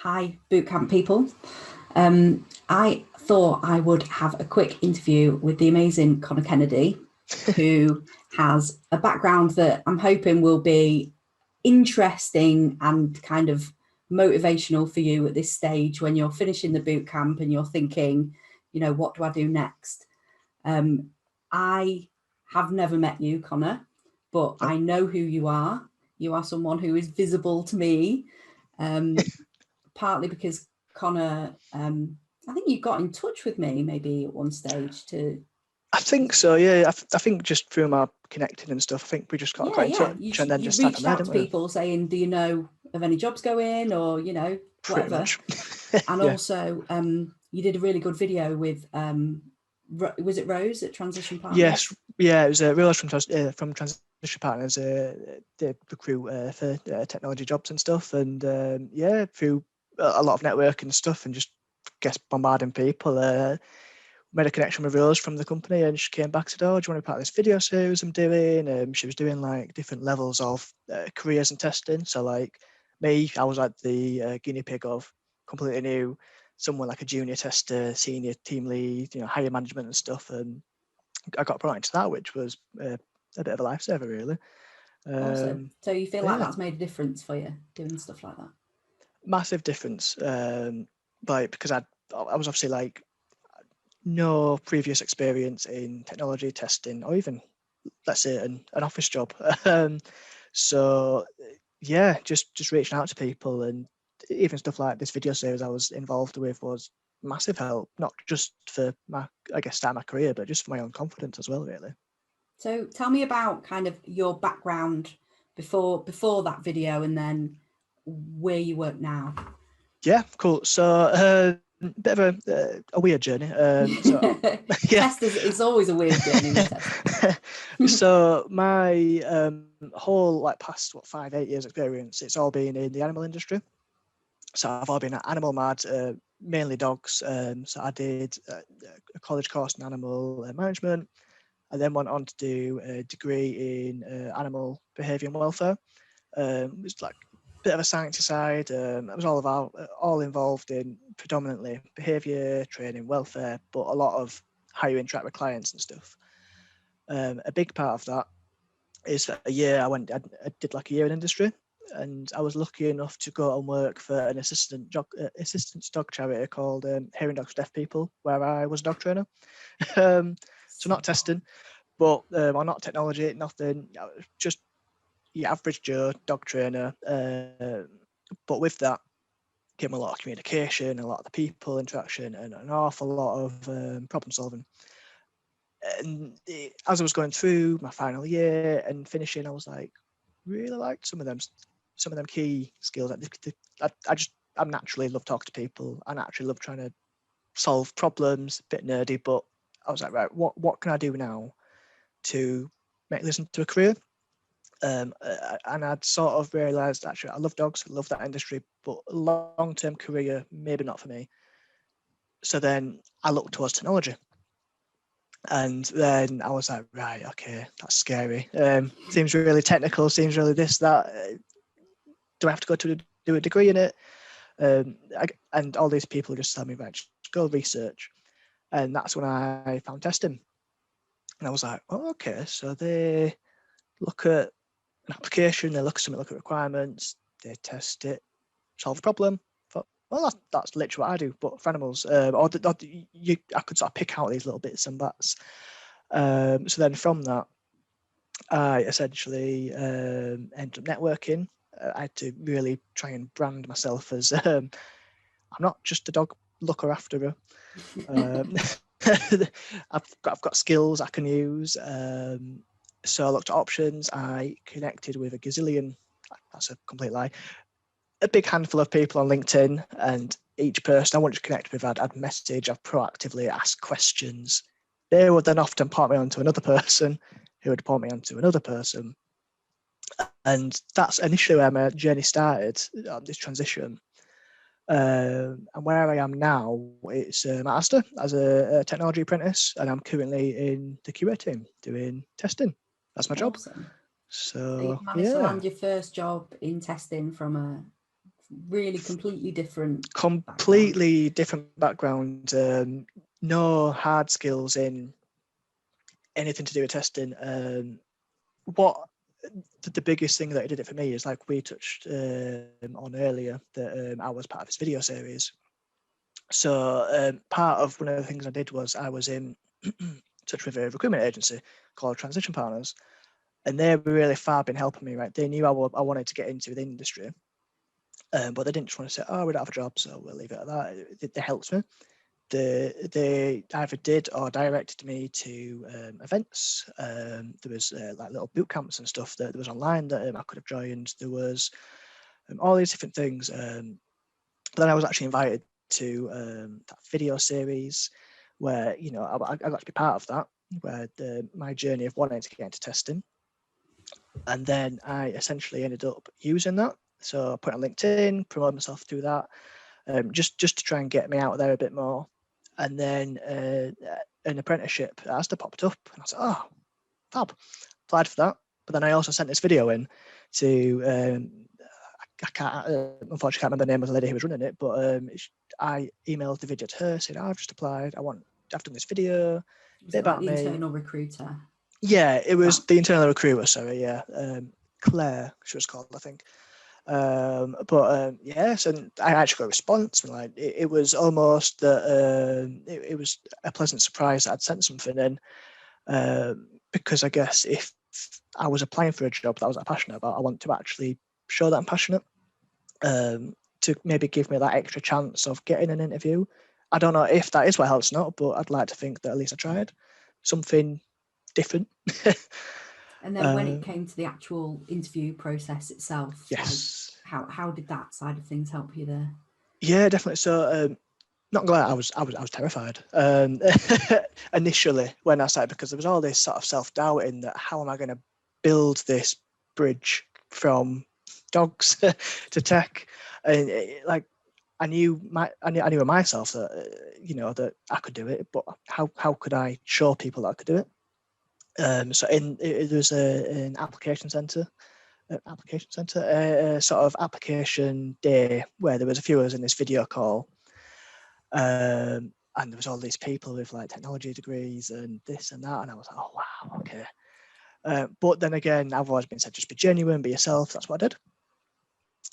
Hi, Bootcamp people. I thought I would have a quick interview with the amazing Connor Kennedy, who has a background that I'm hoping will be interesting and kind of motivational for you at this stage when you're finishing the bootcamp and you're thinking, what do I do next? I have never met you, Connor, but I know who you are. You are someone who is visible to me. Partly because Connor, I think you got in touch with me maybe at one stage to. I think so, yeah. I think just through my connecting and stuff, I think we just got in touch and then You just started reached from there, out to didn't we? people saying, do you know of any jobs going or, Pretty whatever. much. And Yeah. also you did a really good video with, was it Rose at Transition Yes. Partners? Yeah, it was a real from Transition Partners. They recruit for technology jobs and stuff. And yeah, through a lot of networking and stuff and just bombarding people. Made a connection with Rose from the company and she came back and said, oh, do you want to be part of this video series I'm doing? She was doing like different levels of careers and testing. So like me, I was like the guinea pig of completely new, someone like a junior tester, senior team lead, higher management and stuff. And I got brought into that, which was a bit of a lifesaver, really. Awesome. So you feel like Yeah, that's made a difference for you doing stuff like that? massive difference. Because I was obviously like no previous experience in technology testing or even, let's say, an office job. So yeah, just reaching out to people and even stuff like this video series I was involved with was massive help, not just for my, start my career, but just for my own confidence as well, really. So tell me about kind of your background before that video and then where you work now. Yeah, cool. So bit of a weird journey. Yeah. Testers, it's always a weird journey with testers. So my whole past 5-8 years experience, it's all been in the animal industry. So I've all been at animal mad, mainly dogs. So I did a college course in animal management. I then went on to do a degree in animal behaviour and welfare. It was like a bit of a sciencey side. It was all involved in predominantly behaviour, training, welfare, but a lot of how you interact with clients and stuff. A big part of that is that a year I did like a year in industry, and I was lucky enough to go and work for an assistance dog charity called Hearing Dogs for Deaf People, where I was a dog trainer. So not testing, but or not technology, nothing. Just your average Joe dog trainer. But with that came a lot of communication, a lot of the people interaction, and an awful lot of problem solving. And as I was going through my final year and finishing, I was like, really liked some of them key skills. I naturally love talking to people. I naturally love trying to solve problems. A bit nerdy, but I was like, right, what can I do now to make this into a career? And I'd sort of realised actually I love dogs, I love that industry, but long-term career maybe not for me. So then I looked towards technology. And then I was like, right, okay, that's scary. Seems really technical, seems really this, that. Do I have to go to do a degree in it? And all these people just tell me, right, just go research. And that's when I found testing. And I was like, oh, okay, so they look at an application, they look at requirements, they test it, solve a problem. Thought, well, that's literally what I do, but for animals. I could sort of pick out these little bits and bats. So then from that, I essentially ended up networking. I had to really try and brand myself as I'm not just a dog looker after her. I've got skills I can use. So I looked at options. I connected with a gazillion. That's a complete lie. A big handful of people on LinkedIn, and each person I wanted to connect with, I'd message, I'd proactively ask questions. They would then often point me on to another person who would point me on to another person. And that's initially where my journey started, this transition. And where I am now, it's at ASDA as a technology apprentice, and I'm currently in the QA team doing testing. That's my job. Awesome. So So you've managed to yeah, land your first job in testing from really completely different. Completely different background. No hard skills in anything to do with testing. What the biggest thing that did it for me is, like we touched on earlier, that I was part of this video series. So part of one of the things I did was I was in touch with a recruitment agency called Transition Partners, and they were really fab in helping me. Right, they knew I wanted to get into the industry, but they didn't just want to say, "Oh, we don't have a job, so we'll leave it at that." They helped me. They either did or directed me to events. There was like little boot camps and stuff that there was online that I could have joined. There was all these different things. But then I was actually invited to that video series where, you know, I got to be part of that, where my journey of wanting to get into testing. And then I essentially ended up using that. So I put on LinkedIn, promote myself through that, just to try and get me out there a bit more. And then an apprenticeship at ASDA popped up, and I was like, oh, fab, applied for that. But then I also sent this video in to, I can't, unfortunately can't remember the name of the lady who was running it, but I emailed the video to her, saying, I've just applied, I've done this video. Was it like the internal recruiter? Yeah, it was the internal recruiter, sorry, yeah. Claire, she was called, I think. Yes, and I actually got a response. And like it was almost that it was a pleasant surprise that I'd sent something in, because I guess if I was applying for a job that I was passionate about, I want to actually show that I'm passionate, to maybe give me that extra chance of getting an interview. I don't know if that is what helps or not, but I'd like to think that at least I tried something different. And then when it came to the actual interview process itself, yes, like, how did that side of things help you there? Yeah, definitely. So not gonna lie, I was terrified initially when I started, because there was all this sort of self-doubt in that, how am I going to build this bridge from dogs to tech? And like I knew of myself that you know, that I could do it, but how could I show people that I could do it? So there was an application centre, sort of application day, where there was a few of us in this video call, and there was all these people with like technology degrees and this and that, and I was like, oh wow, okay. But then again, I've always been said, just be genuine, be yourself. That's what I did.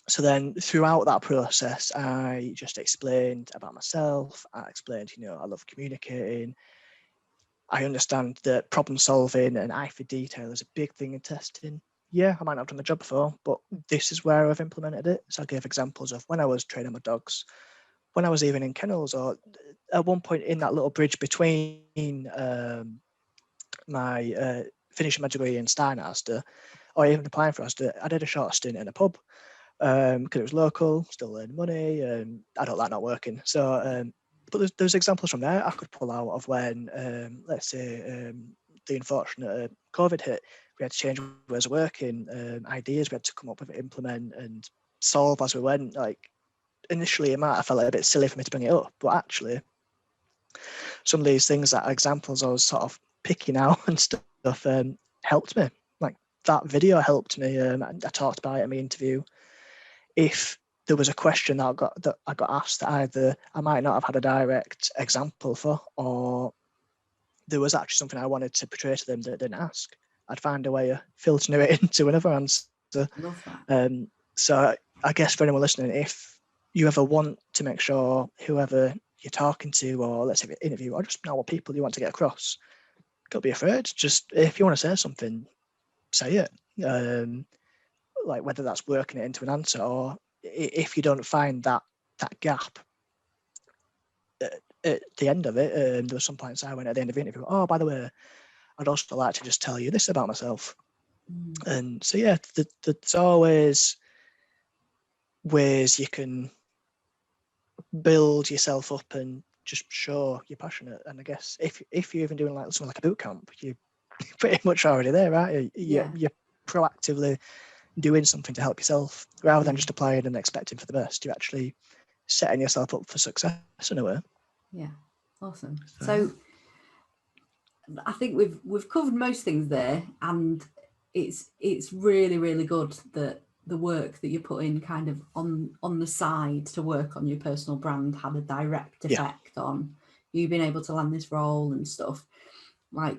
So then throughout that process, I just explained about myself. I explained, you know, I love communicating. I understand that problem solving and eye for detail is a big thing in testing. Yeah, I might not have done the job before, but this is where I've implemented it. So I gave examples of when I was training my dogs, when I was even in kennels, or at one point in that little bridge between my finishing my degree in Stein at ASDA, or even applying for ASDA, I did a short stint in a pub, because it was local, still earning money, and I don't like not working. So, but there's examples from there I could pull out of when, let's say, the unfortunate COVID hit. We had to change ways of working, ideas we had to come up with, implement, and solve as we went. Like initially, it might have felt a bit silly for me to bring it up, but actually, some of these things, that examples I was sort of picking out and stuff, helped me. Like that video helped me. I talked about it in my interview. If there was a question that I got asked that either I might not have had a direct example for, or there was actually something I wanted to portray to them that I didn't ask, I'd find a way of filtering it into another answer. Love that. So I guess for anyone listening, if you ever want to make sure whoever you're talking to, or let's say an interview, or just know what people you want to get across, don't be afraid. Just if you want to say something, say it. Like whether that's working it into an answer, or if you don't find that gap at the end of it, there were some points I went at the end of the interview, oh, by the way, I'd also like to just tell you this about myself. And so yeah, there's always ways you can build yourself up and just show you're passionate. And I guess if you're even doing like something like a boot camp, you're pretty much already there, right? You're proactively doing something to help yourself, rather than just applying and expecting for the best. You're actually setting yourself up for success in a way. Yeah, awesome. So I think we've covered most things there, and it's really, really good that the work that you put in kind of on the side to work on your personal brand had a direct effect on you being able to land this role and stuff. Like,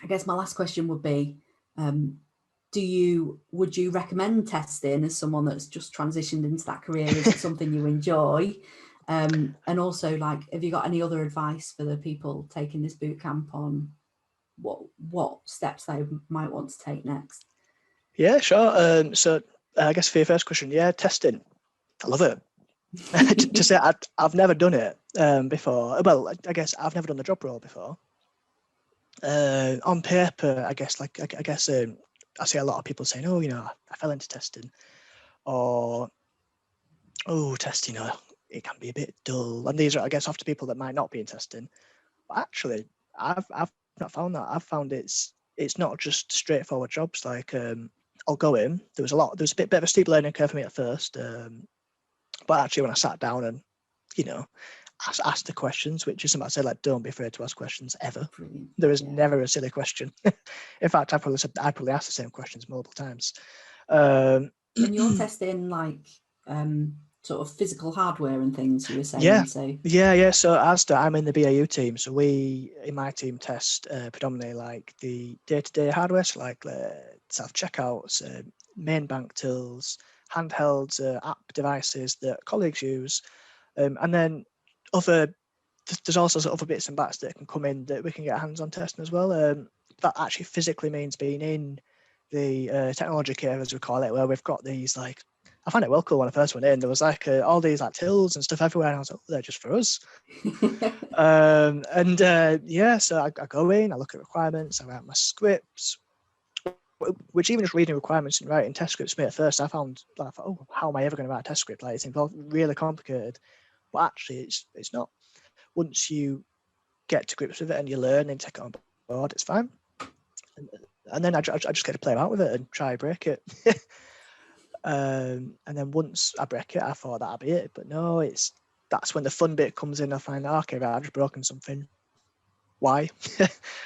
I guess my last question would be, would you recommend testing as someone that's just transitioned into that career? Is it something you enjoy? And also, like, have you got any other advice for the people taking this boot camp on what steps they might want to take next? Yeah, sure. So I guess for your first question, testing, I love it. To say I've never done it before. Well, I guess I've never done the job role before. On paper, I guess I see a lot of people saying, "Oh, I fell into testing," or "Oh, testing, it can be a bit dull." And these are, I guess, often people that might not be in testing. But actually, I've not found that. I've found it's not just straightforward jobs. Like I'll go in. There was a bit of a steep learning curve for me at first, but actually when I sat down and asked the questions, which is something I say, like, don't be afraid to ask questions ever. Brilliant. There is never a silly question. In fact, I probably asked the same questions multiple times. And you're testing like sort of physical hardware and things, you were saying. Yeah. So ASDA, I'm in the BAU team. So we, in my team, test predominantly like the day-to-day hardware, so like self-checkouts, main bank tools, handhelds, app devices that colleagues use, and then there's also sort of other bits and bats that can come in that we can get hands-on testing as well. That actually physically means being in the technology cave, as we call it, where we've got these, like, I found it well cool when I first went in. There was like all these like tills and stuff everywhere, and I was like, oh, they're just for us. So I go in, I look at requirements, I write my scripts, which even just reading requirements and writing test scripts, me at first I thought, oh, how am I ever going to write a test script? Like, it's involved, really complicated, but actually it's not. Once you get to grips with it and you learn and take it on board, it's fine. And then I just get to play about with it and try break it. And then once I break it, I thought that'd be it, but no, that's when the fun bit comes in. I find, okay, right, I've just broken something. Why?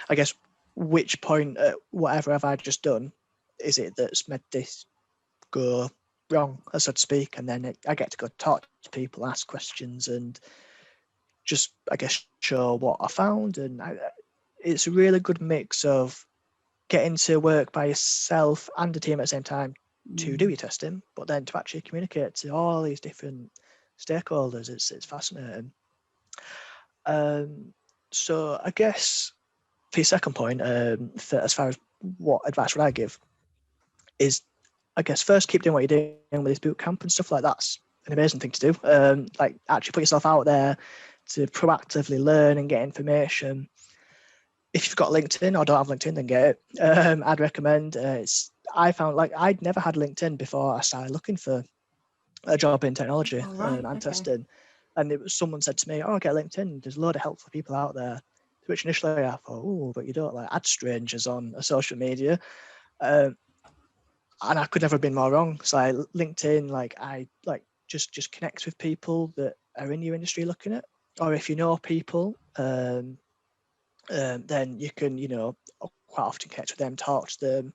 I guess, which point, whatever have I just done, is it that's made this go wrong, so to speak? And then I get to go talk to people, ask questions, and just, I guess, show what I found. And it's a really good mix of getting to work by yourself and a team at the same time to do your testing, but then to actually communicate to all these different stakeholders. It's fascinating. So I guess for your second point, as far as what advice would I give, is, I guess, first, keep doing what you're doing with this boot camp and stuff like that. That's an amazing thing to do. Like, actually put yourself out there to proactively learn and get information. If you've got LinkedIn or don't have LinkedIn, then get it. I'd recommend. I found, like, I'd never had LinkedIn before I started looking for a job in technology and testing. And someone said to me, "Oh, get LinkedIn. There's a load of helpful people out there." Which initially I thought, "Oh, but you don't like add strangers on a social media." And I could never have been more wrong. So LinkedIn, like, I like just connect with people that are in your industry looking at, or if you know people, then you can, quite often connect with them, talk to them.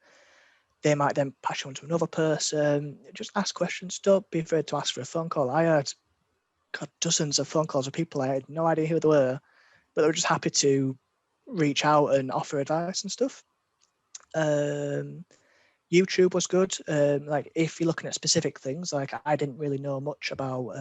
They might then pass you on to another person. Just ask questions. Don't be afraid to ask for a phone call. I had dozens of phone calls with people I had no idea who they were, but they were just happy to reach out and offer advice and stuff. YouTube was good. Like, if you're looking at specific things, like, I didn't really know much about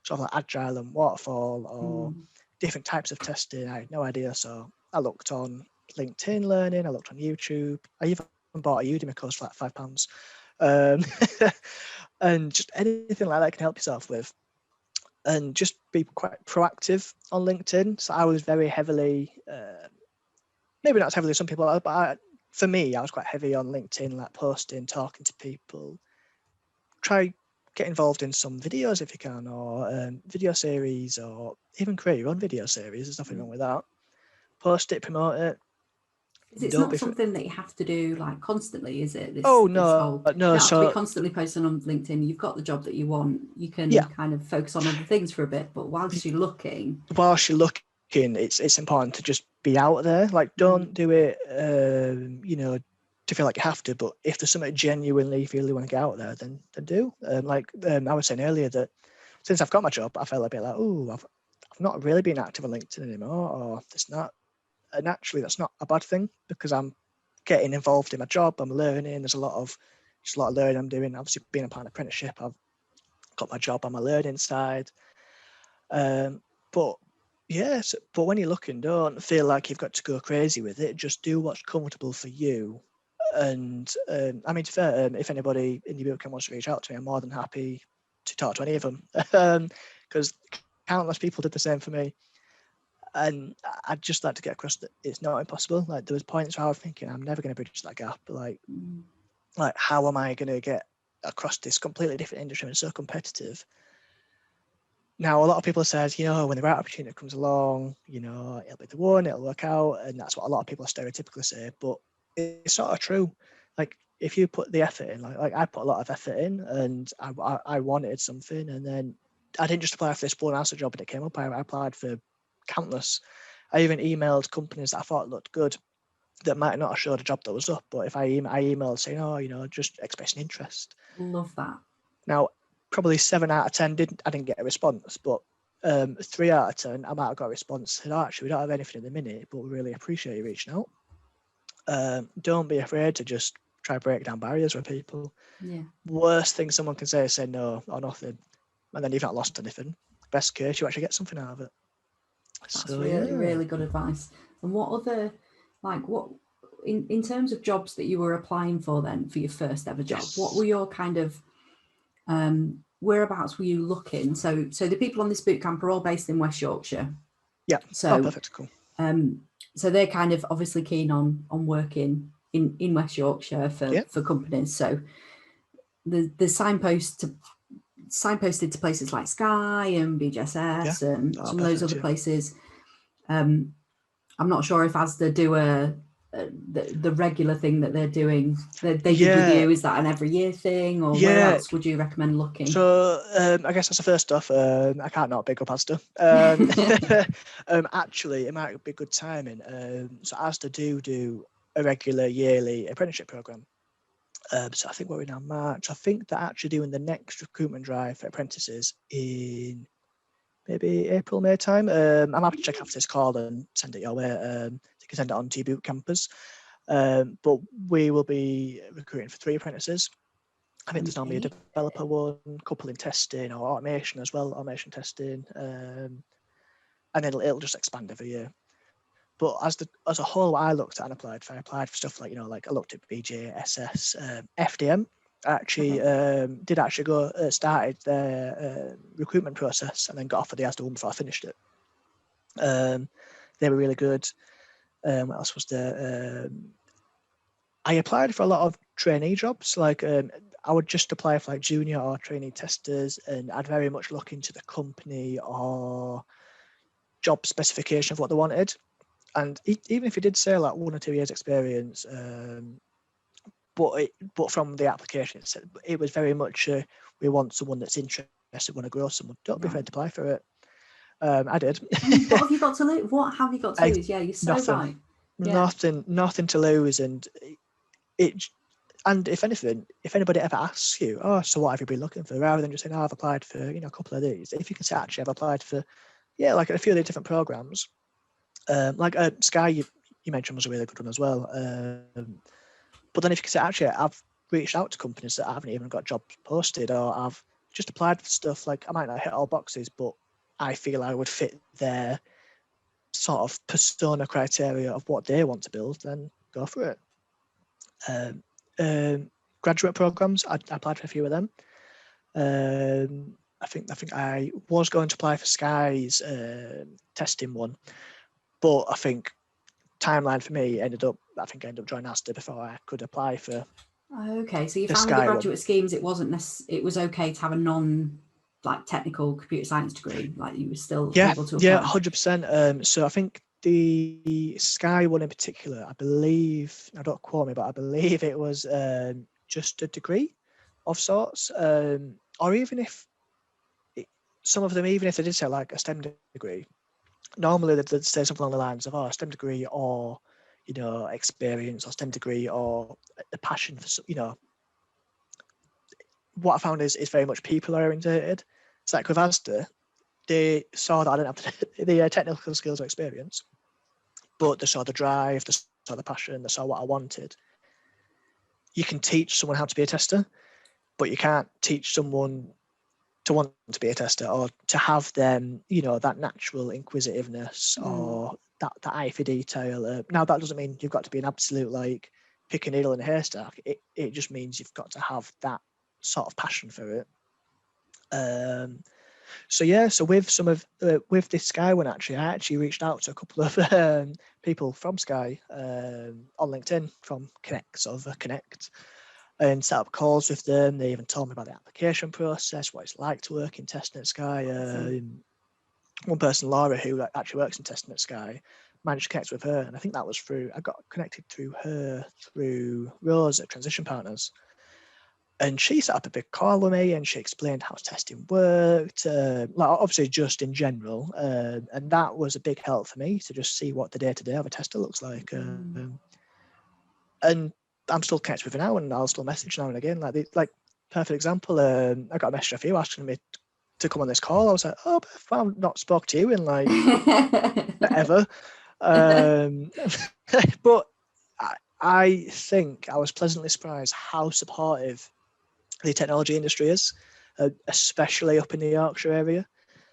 sort of like agile and waterfall or different types of testing. I had no idea. So I looked on LinkedIn Learning, I looked on YouTube. I even bought a Udemy course for like £5. And just anything like that can help yourself with. And just be quite proactive on LinkedIn. So I was very heavily, maybe not as heavily as some people are, but for me, I was quite heavy on LinkedIn, like posting, talking to people. Try get involved in some videos if you can, or video series, or even create your own video series. There's nothing wrong with that. Post it, promote it. It's not something that you have to do like constantly, is it? No. You don't have to be constantly posting on LinkedIn. You've got the job that you want. You can kind of focus on other things for a bit, but whilst you're looking, it's important to just be out there. Like, don't do it, to feel like you have to, but if there's something genuinely you feel you want to get out there, then do. I was saying earlier that since I've got my job, I felt a bit like, oh, I've not really been active on LinkedIn anymore, or it's not. And actually, that's not a bad thing, because I'm getting involved in my job. I'm learning. There's a lot of learning I'm doing. Obviously, being a part of an apprenticeship, I've got my job on my learning side. But yes, but when you're looking, don't feel like you've got to go crazy with it. Just do what's comfortable for you. And I mean, to be fair, if anybody in your bootcamp wants to reach out to me, I'm more than happy to talk to any of them, because countless people did the same for me. And I'd just like to get across that it's not impossible. Like, there was points where I was thinking, I'm never going to bridge that gap. Like how am I going to get across this completely different industry and so competitive? Now, a lot of people says, when the right opportunity comes along, it'll be the one, it'll work out. And that's what a lot of people stereotypically say. But it's sort of true. Like, if you put the effort in, like I put a lot of effort in, and I wanted something, and then I didn't just apply for this one ASDA job and it came up. I applied for countless. I even emailed companies that I thought looked good that might not have showed a job that was up. But if I emailed saying, just expressing interest. Love that. Now, probably 7 out of 10 I didn't get a response, but 3 out of 10 I might have got a response. Said, actually, we don't have anything at the minute, but we really appreciate you reaching out. Don't be afraid to just try to break down barriers with people. Yeah. Worst thing someone can say is say no or nothing, and then you've not lost anything. Best case, you actually get something out of it. That's really good advice. And what other, in terms of jobs that you were applying for then, for your first ever job, Yes. what were your kind of, whereabouts were you looking? So the people on this bootcamp are all based in West Yorkshire. Yeah. So perfect. Cool. So they're kind of obviously keen on working in West Yorkshire for companies. So the signposted to places like Sky and BGSS and some of those other places. I'm not sure if ASDA do the regular thing that they're doing. They did with you. Is that an every year thing, or where else would you recommend looking? So I guess that's the first stuff. I can't not big up ASDA. Actually, it might be good timing. So ASDA do a regular yearly apprenticeship program. So I think we're in now March. I think they're actually doing the next recruitment drive for apprentices in maybe April, May time. I'm happy to check after this call and send it your way. You can send it on to your boot campers. But we will be recruiting for 3 apprentices. I think there's normally a developer one, couple in testing or automation as well, automation testing. And then it'll just expand every year. But as a whole, I looked at and applied for stuff like, I looked at BJ, SS, FDM. Actually, did actually go, started their recruitment process and then got offered the ASDA one before I finished it. They were really good. What else was there? I applied for a lot of trainee jobs. Like, I would just apply for like junior or trainee testers, and I'd very much look into the company or job specification of what they wanted. And even if you did say like 1 or 2 years experience, but from the application, it was very much we want someone that's interested, want to grow someone. Don't be afraid to apply for it. I did. What have you got to lose? What have you got to lose? Yeah, you're so right. Yeah. Nothing to lose, and it. And if anything, if anybody ever asks you, so what have you been looking for, rather than just saying, I've applied for a couple of these. If you can say, actually, I've applied for like a few of the different programs. Like Sky, you mentioned was a really good one as well. But then if you can say, actually, I've reached out to companies that haven't even got jobs posted, or I've just applied for stuff, like I might not hit all boxes, but I feel I would fit their sort of persona criteria of what they want to build, then go for it. Graduate programs, I applied for a few of them. I think I was going to apply for Sky's testing one, but I think timeline for me I ended up joining ASDA before I could apply for. Okay, so you found with the graduate schemes it was okay to have a non technical computer science degree, like you were still able to apply. Yeah, 100%. So I think the Sky one in particular, I believe, now don't quote me, but I believe it was just a degree of sorts, or even if some of them, even if they did say like a STEM degree, normally they'd say something along the lines of a STEM degree or experience or STEM degree or a passion for, what I found is very much people orientated. It's like with ASDA, they saw that I didn't have the technical skills or experience, but they saw the drive, they saw the passion, they saw what I wanted. You can teach someone how to be a tester, but you can't teach someone to want to be a tester or to have them, that natural inquisitiveness or that eye for detail. Now, that doesn't mean you've got to be an absolute, like, pick a needle in a haystack. It just means you've got to have that sort of passion for it. So with some of with this Sky one, I actually reached out to a couple of people from Sky on LinkedIn from Connect, and set up calls with them. They even told me about the application process, what it's like to work in testing at Sky. One person, Laura, who actually works in testing at Sky, managed to connect with her, and I think that was I got connected through her through Rose at Transition Partners. And she set up a big call with me, and she explained how testing worked, obviously just in general, and that was a big help for me to just see what the day-to-day of a tester looks like. And I'm still connected with her now, and I'll still message now and again. Like perfect example, I got a message off you asking me to come on this call. I was like, oh, Beth, I've not spoke to you in like forever. But I think I was pleasantly surprised how supportive the technology industry is, especially up in the Yorkshire area.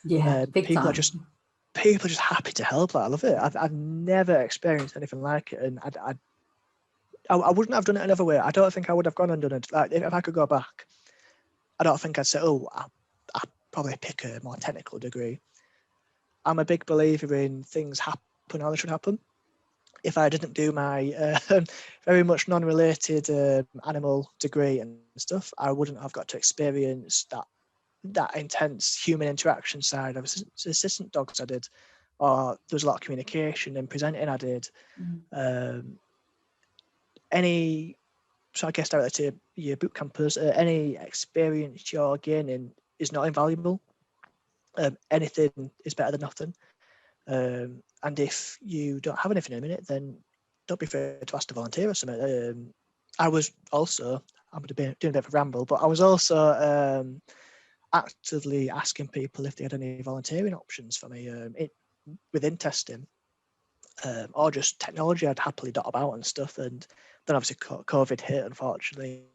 Yeah, big people time. are just happy to help. I love it. I've never experienced anything like it, and I wouldn't have done it another way. I don't think I would have gone and done it. Like, if I could go back, I don't think I'd say, oh, I'd probably pick a more technical degree. I'm a big believer in things happen how they should happen. If I didn't do my very much non-related animal degree and stuff, I wouldn't have got to experience that intense human interaction side of assistant dogs I did, or there was a lot of communication and presenting I did. So I guess directly to your boot campers, any experience you're gaining is not invaluable. Anything is better than nothing. And if you don't have anything in a minute, then don't be afraid to ask to volunteer or something. I was also, I'm doing a bit of a ramble, but I was also actively asking people if they had any volunteering options for me within testing, or just technology. I'd happily dot about and stuff. And then obviously COVID hit, unfortunately.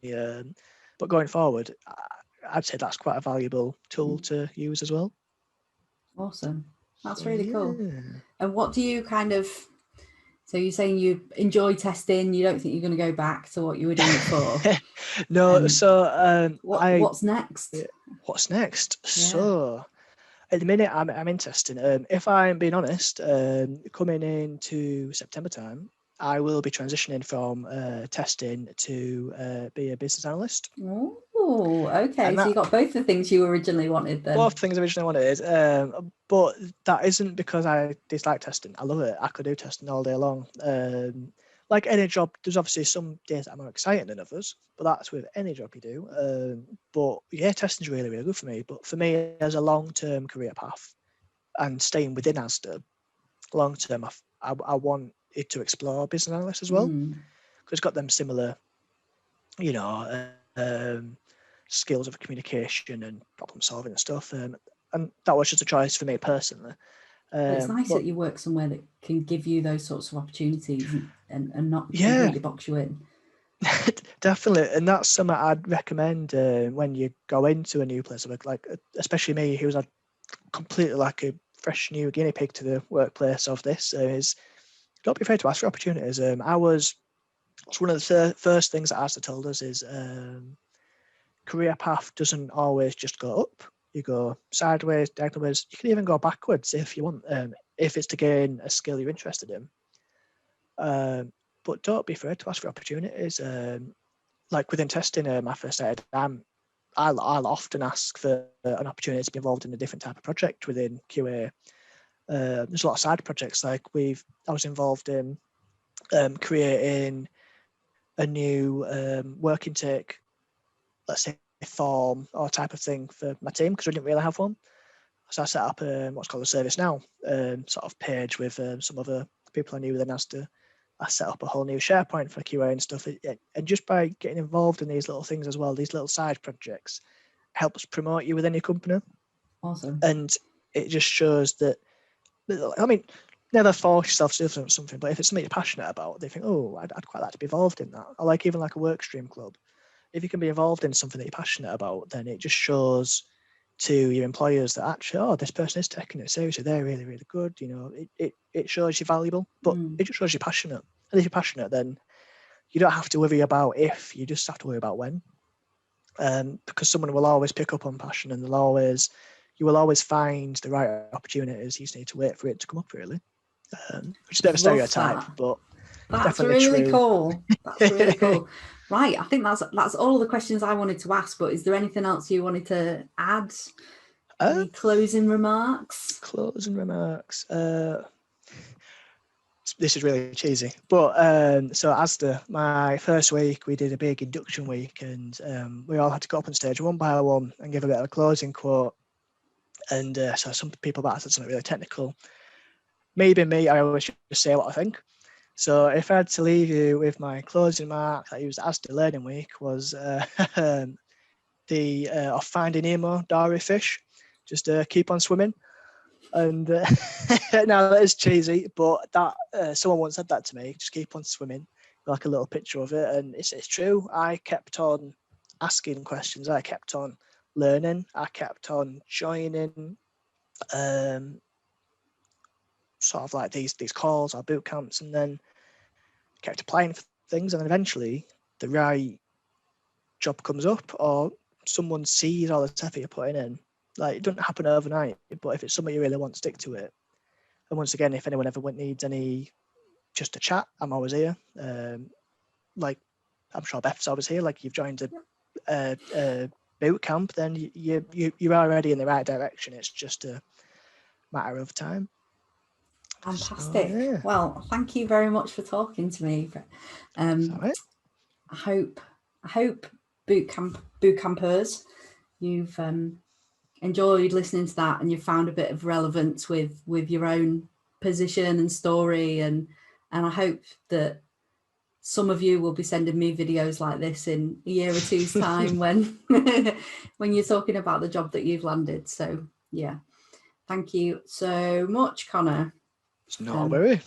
But going forward, I'd say that's quite a valuable tool to use as well. Awesome. That's really cool. And what do you so you're saying you enjoy testing, you don't think you're going to go back to what you were doing before? No, so what's next? What's next? Yeah. So at the minute I'm in testing. If I'm being honest, coming into September time, I will be transitioning from testing to be a business analyst. Oh, okay. So you got both the things you originally wanted then. Both things I originally wanted, but that isn't because I dislike testing. I love it. I could do testing all day long. Like any job, there's obviously some days that are more exciting than others, but that's with any job you do. But yeah, testing's really, really good for me. But for me, as a long-term career path and staying within ASDA, long-term, I want it to explore business analyst as well, because it's got them similar, skills of communication and problem solving and stuff. And that was just a choice for me personally. It's nice that you work somewhere that can give you those sorts of opportunities and not completely box you in. Definitely, and that's something I'd recommend when you go into a new place of work, like especially me, who's a completely like a fresh new guinea pig to the workplace of this, is don't be afraid to ask for opportunities. It's one of the first things that ASDA told us is career path doesn't always just go up. You go sideways, diagonalways. You can even go backwards if you want, if it's to gain a skill you're interested in. But don't be afraid to ask for opportunities. Like within testing, my first started, I'll often ask for an opportunity to be involved in a different type of project within QA. There's a lot of side projects. Like I was involved in creating a new work intake, let's say, form or type of thing for my team, because we didn't really have one. So I set up what's called a ServiceNow sort of page with some other people I knew within ASDA I set up a whole new SharePoint for QA and stuff. And just by getting involved in these little things as well, these little side projects, helps promote you within your company. Awesome. And it just shows that, I mean, never force yourself to do something, but if it's something you're passionate about, they think, oh, I'd quite like to be involved in that. Or like even like a work stream club. If you can be involved in something that you're passionate about, then it just shows to your employers that actually, oh, this person is taking it seriously. They're really, really good. You know, it shows you're valuable, but it just shows you're passionate. And if you're passionate, then you don't have to worry about if, you just have to worry about when. Because someone will always pick up on passion, and you will always find the right opportunities. You just need to wait for it to come up, really. Which is a bit of a stereotype, but that's definitely really true. Cool. That's really cool. Right, I think that's all the questions I wanted to ask, but is there anything else you wanted to add? Any closing remarks? Closing remarks. This is really cheesy, but so ASDA, my first week, we did a big induction week, and we all had to go up on stage one by one and give a bit of a closing quote. And so some people might have said something really technical. Maybe me, I always just say what I think. So if I had to leave you with my closing remark I used ASDA Learning Week was of Finding Nemo, Dory fish, just keep on swimming. And now that is cheesy, but that someone once said that to me, just keep on swimming, like a little picture of it. And it's true. I kept on asking questions. I kept on learning. I kept on joining sort of like these calls or boot camps, and then kept applying for things, and then eventually the right job comes up, or someone sees all the effort you're putting in. Like, it doesn't happen overnight, but if it's something you really want, stick to it. And once again, if anyone ever needs any, just a chat, I'm always here. Like, I'm sure Beth's always here. Like, you've joined a boot camp, then you're already in the right direction. It's just a matter of time. Fantastic. So, yeah. Well, thank you very much for talking to me. Right. I hope boot campers, you've enjoyed listening to that, and you've found a bit of relevance with your own position and story, and I hope that some of you will be sending me videos like this in a year or two's time when you're talking about the job that you've landed. So yeah, thank you so much, Connor. It's not a worry.